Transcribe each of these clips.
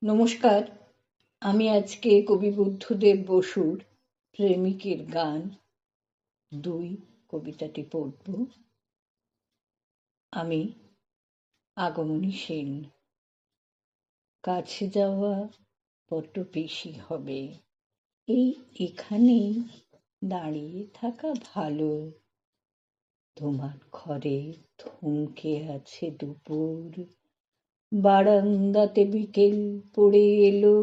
নমস্কার। আমি আজকে কবি বুদ্ধদেব বসুর প্রেমিকের গান ২ কবিতাটি পড়ব। আমি আগমনী সেন। কাছে যাওয়া বড্ড বেশি হবে, এই এখানেই দাঁড়িয়ে থাকা ভালো। তোমার ঘরে থমকে আছে দুপুর, বারান্দাতে বিকেল পড়ে এলো,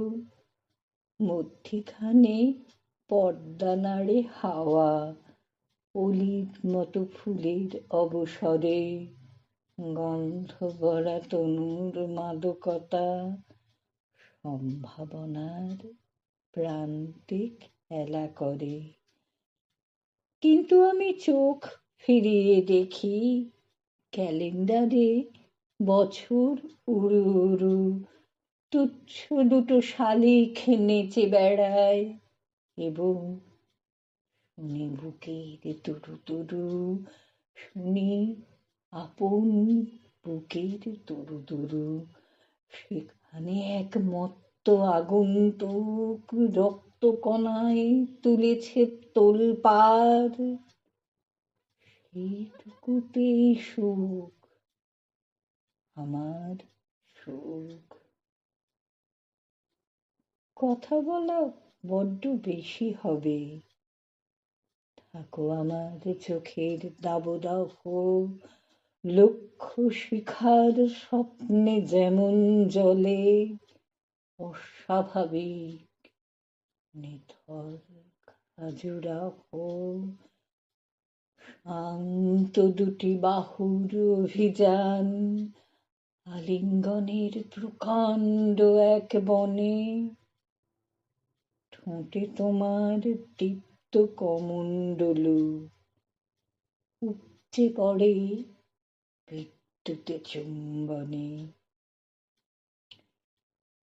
মধ্যিখানে পর্দা নাড়ে হাওয়া, অলির মতো ফুলের অবসরে, গন্ধ ভরা তনুর মাদকতা, সম্ভাবনার প্রান্তে খেলা করে। কিন্তু আমি চোখ ফিরিয়ে দেখি, ক্যালেন্ডারে বছর উড়ু উড়ু, তুচ্ছ দুটো শালিক নেচে বেড়ায়, এবং শুনি বুকের তুরু তুরু, শুনি আপন বুকের তুরু তুরু। সেখানে এক মত্ত আগন্তুক রক্তকণায় তুলেছে তোলপাড়, সেইটুকুতেই সুখ, আমার সুখ। কথা বলা বড্ড বেশি হবে, থাকো আমার চোখের দাবদাহ, লক্ষ্য শিখার স্বপ্নে যেমন জলে, অস্বাভাবিক নিথর খাজুরাহ, শান্ত দুটি বাহুর অভিযান, আলিঙ্গনের প্রকাণ্ড এক বনে, ঠোঁটে তোমার দীপ্ত কমণ্ডলু, উপচে পড়ে বিদ্যুতে চুম্বনে।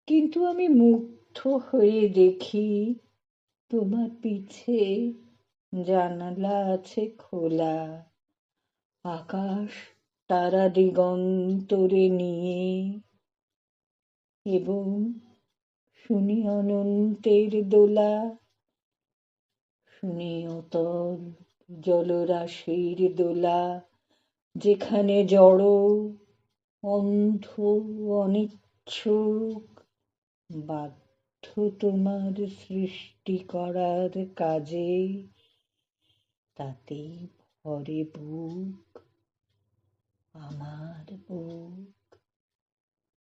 কিন্তু আমি মুগ্ধ হয়ে দেখি, তোমার পিছে জানালা আছে খোলা, আকাশ তারা দিগন্তরে নিয়ে, এবং শুনি অনন্তের দোলা, শুনি অতল জলরাশির দোলা, যেখানে জড় অন্ধ অনিচ্ছুক বাধ্য তোমার সৃষ্টি করার কাজে, তাতেই ভরে বুক, আমার বুক।